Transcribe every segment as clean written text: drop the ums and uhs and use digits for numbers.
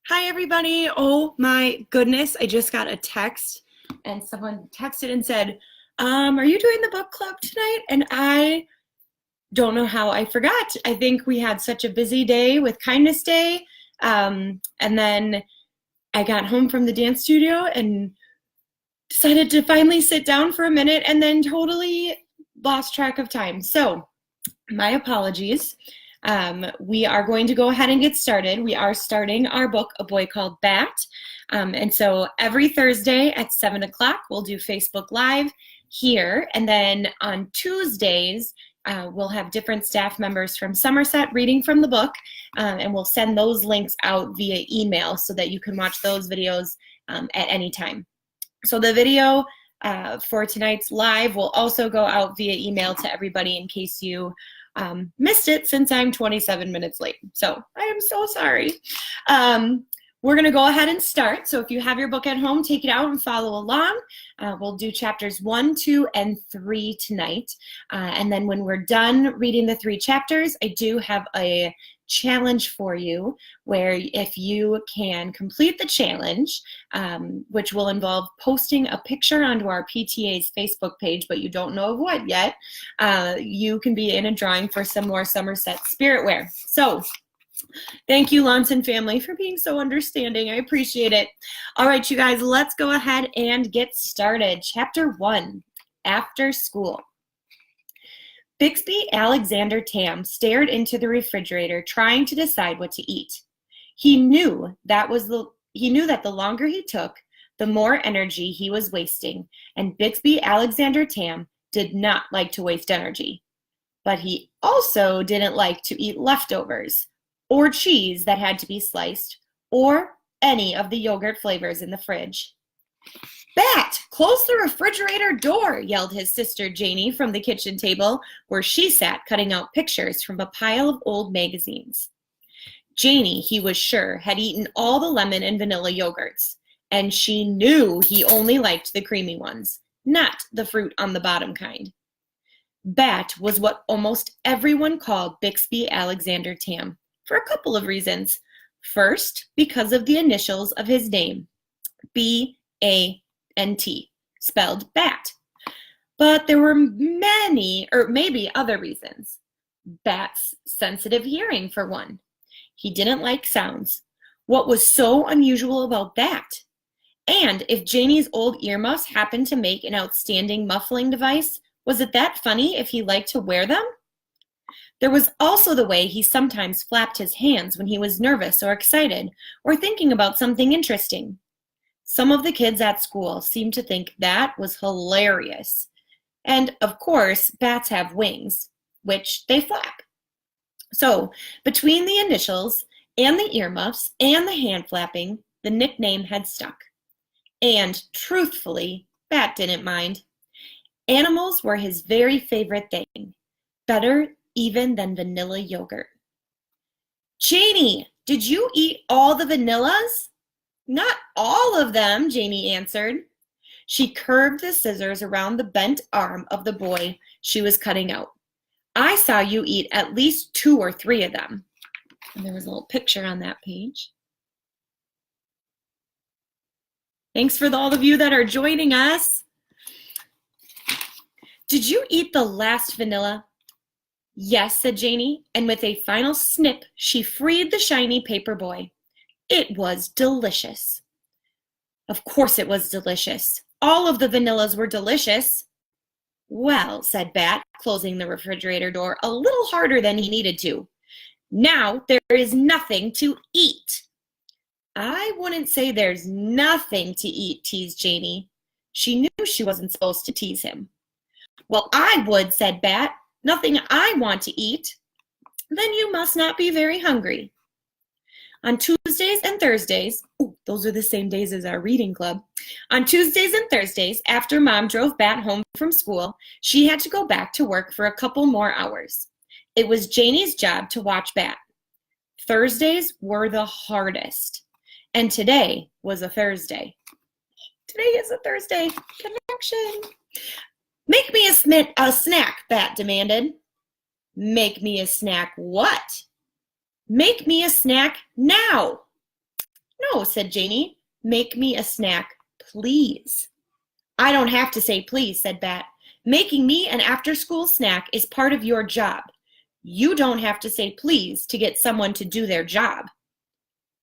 Hi, everybody. Oh my goodness. I just got a text and someone texted and said, are you doing the book club tonight? And I don't know how I forgot. I think we had such a busy day with Kindness Day. And then I got home from the dance studio and decided to finally sit down for a minute and then totally lost track of time. So my apologies. We are going to go ahead and get started. We are starting our book, A Boy Called Bat. And so every Thursday at 7 o'clock, we'll do Facebook Live here. And then on Tuesdays, we'll have different staff members from Somerset reading from the book. And we'll send those links out via email so that you can watch those videos at any time. So the video for tonight's live will also go out via email to everybody in case you missed it, since I'm 27 minutes late. So I am so sorry. We're going to go ahead and start. So if you have your book at home, take it out and follow along. We'll do chapters 1, 2, and 3 tonight. And then when we're done reading the 3 chapters, I do have a challenge for you where if you can complete the challenge, which will involve posting a picture onto our PTA's Facebook page, but you don't know of what yet, you can be in a drawing for some more Somerset Spiritware. So thank you, Lonson family, for being so understanding. I appreciate it. All right, you guys, let's go ahead and get started. Chapter 1, After School. Bixby Alexander Tam stared into the refrigerator, trying to decide what to eat. He knew that the longer he took, the more energy he was wasting, and Bixby Alexander Tam did not like to waste energy. But he also didn't like to eat leftovers, or cheese that had to be sliced, or any of the yogurt flavors in the fridge. "Bat, close the refrigerator door," yelled his sister Janie from the kitchen table, where she sat cutting out pictures from a pile of old magazines. Janie, he was sure, had eaten all the lemon and vanilla yogurts, and she knew he only liked the creamy ones, not the fruit on the bottom kind. Bat was what almost everyone called Bixby Alexander Tam, for a couple of reasons. First, because of the initials of his name, B-A-N-T, spelled bat. But there were many, or maybe other reasons. Bat's sensitive hearing, for one. He didn't like sounds. What was so unusual about that? And if Janie's old earmuffs happened to make an outstanding muffling device, was it that funny if he liked to wear them? There was also the way he sometimes flapped his hands when he was nervous or excited, or thinking about something interesting. Some of the kids at school seemed to think that was hilarious. And, of course, bats have wings, which they flap. So, between the initials and the earmuffs and the hand flapping, the nickname had stuck. And, truthfully, Bat didn't mind. Animals were his very favorite thing, better even than vanilla yogurt. "Janie, did you eat all the vanillas?" "Not all of them," Janie answered. She curved the scissors around the bent arm of the boy she was cutting out. "I saw you eat at least 2 or 3 of them." And there was a little picture on that page. Thanks for all of you that are joining us. "Did you eat the last vanilla?" "Yes," said Janie, and with a final snip, she freed the shiny paper boy. It was delicious. Of course it was delicious. All of the vanillas were delicious. "Well," said Bat, closing the refrigerator door a little harder than he needed to, "now there is nothing to eat." "I wouldn't say there's nothing to eat," teased Janie. She knew she wasn't supposed to tease him. "Well, I would," said Bat. "Nothing I want to eat." "Then you must not be very hungry." On Tuesdays and Thursdays, those are the same days as our reading club. On Tuesdays and Thursdays, after Mom drove Bat home from school, she had to go back to work for a couple more hours. It was Janie's job to watch Bat. Thursdays were the hardest, and today was a Thursday. Today is a Thursday. Connection. "Make me a snack," Bat demanded. "Make me a snack what?" "Make me a snack now." No, said Janie. Make me a snack, please. I don't have to say please, said Bat. Making me an after-school snack is part of your job. You don't have to say please to get someone to do their job.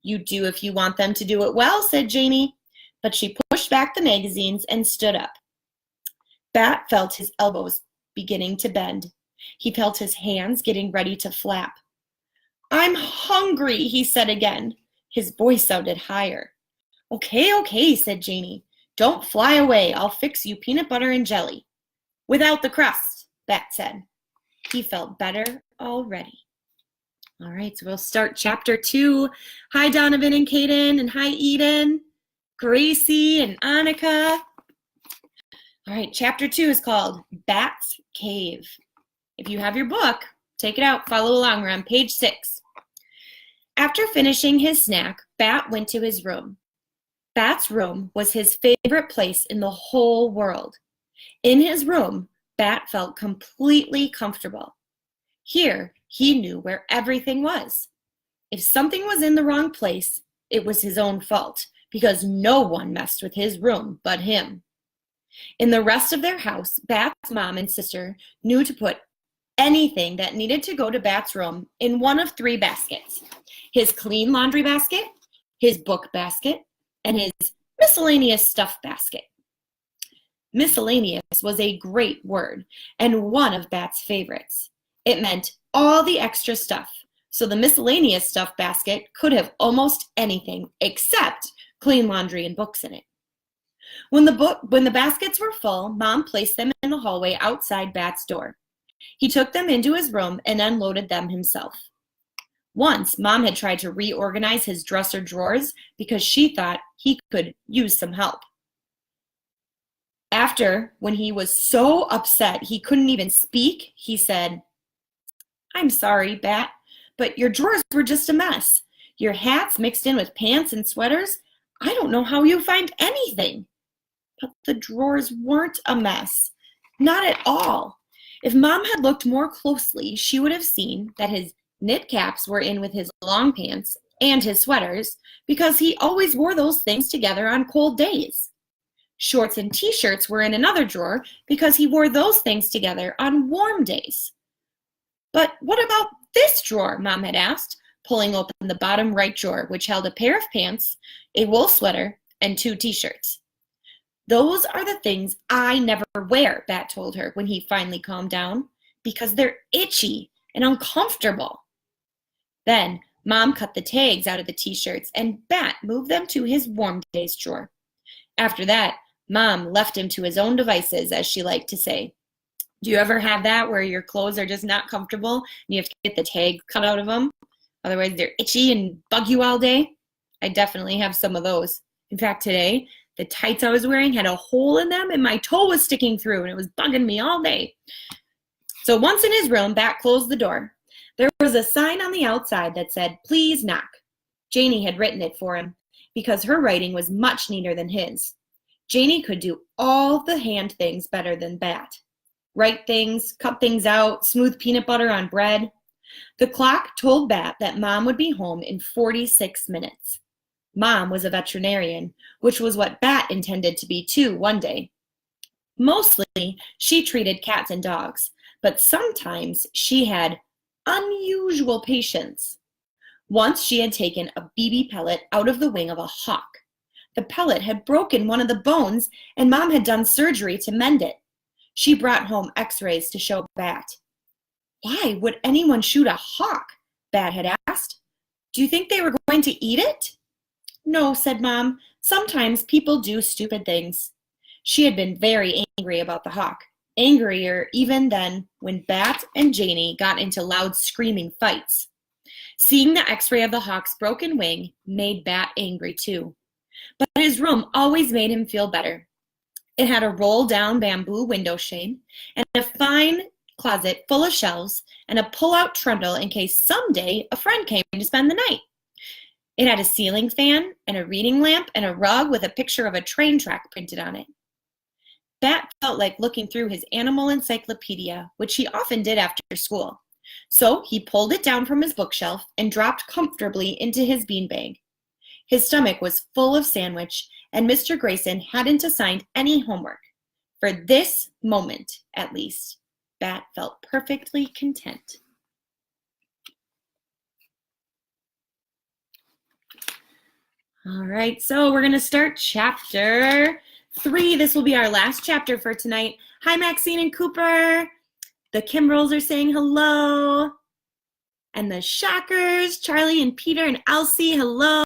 You do if you want them to do it well, said Janie. But she pushed back the magazines and stood up. Bat felt his elbows beginning to bend. He felt his hands getting ready to flap. I'm hungry, he said again. His voice sounded higher. Okay, said Janie. Don't fly away. I'll fix you peanut butter and jelly. Without the crust, Bat said. He felt better already. All right, so we'll start chapter 2. Hi, Donovan and Kaden, and hi, Eden, Gracie, and Annika. All right, chapter 2 is called Bat's Cave. If you have your book, take it out, follow along. We're on page 6. After finishing his snack, Bat went to his room. Bat's room was his favorite place in the whole world. In his room, Bat felt completely comfortable. Here, he knew where everything was. If something was in the wrong place, it was his own fault, because no one messed with his room but him. In the rest of their house, Bat's mom and sister knew to put anything that needed to go to Bat's room in one of 3 baskets: his clean laundry basket, his book basket, and his miscellaneous stuff basket. Miscellaneous was a great word and one of Bat's favorites. It meant all the extra stuff, so the miscellaneous stuff basket could have almost anything except clean laundry and books in it. When the baskets were full, Mom placed them in the hallway outside Bat's door. He took them into his room and unloaded them himself. Once, Mom had tried to reorganize his dresser drawers because she thought he could use some help. After, when he was so upset he couldn't even speak, he said, I'm sorry, Bat, but your drawers were just a mess. Your hats mixed in with pants and sweaters. I don't know how you find anything. But the drawers weren't a mess. Not at all. If Mom had looked more closely, she would have seen that his knit caps were in with his long pants and his sweaters because he always wore those things together on cold days. Shorts and t-shirts were in another drawer because he wore those things together on warm days. But what about this drawer? Mom had asked, pulling open the bottom right drawer, which held a pair of pants, a wool sweater, and 2 t-shirts. Those are the things I never wear, Bat told her when he finally calmed down, because they're itchy and uncomfortable. Then Mom cut the tags out of the t-shirts and Bat moved them to his warm days drawer. After that, Mom left him to his own devices, as she liked to say. Do you ever have that where your clothes are just not comfortable and you have to get the tag cut out of them? Otherwise, they're itchy and bug you all day? I definitely have some of those. In fact, today, the tights I was wearing had a hole in them and my toe was sticking through and it was bugging me all day. So once in his room, Bat closed the door. There was a sign on the outside that said, please knock. Janie had written it for him because her writing was much neater than his. Janie could do all the hand things better than Bat. Write things, cut things out, smooth peanut butter on bread. The clock told Bat that Mom would be home in 46 minutes. Mom was a veterinarian, which was what Bat intended to be too one day. Mostly, she treated cats and dogs, but sometimes she had unusual patience. Once she had taken a BB pellet out of the wing of a hawk. The pellet had broken one of the bones and Mom had done surgery to mend it. She brought home x-rays to show Bat. Why would anyone shoot a hawk? Bat had asked. Do you think they were going to eat it? No, said Mom. Sometimes people do stupid things. She had been very angry about the hawk. Angrier even than when Bat and Janie got into loud screaming fights. Seeing the x-ray of the hawk's broken wing made Bat angry too. But his room always made him feel better. It had a roll-down bamboo window shade and a fine closet full of shelves and a pull-out trundle in case someday a friend came to spend the night. It had a ceiling fan and a reading lamp and a rug with a picture of a train track printed on it. Bat felt like looking through his animal encyclopedia, which he often did after school. So he pulled it down from his bookshelf and dropped comfortably into his beanbag. His stomach was full of sandwich, and Mr. Grayson hadn't assigned any homework. For this moment, at least, Bat felt perfectly content. All right, so we're going to start chapter 3. This will be our last chapter for tonight. Hi, Maxine and Cooper. The Kimbrels are saying hello. And the Shockers, Charlie and Peter and Elsie, hello.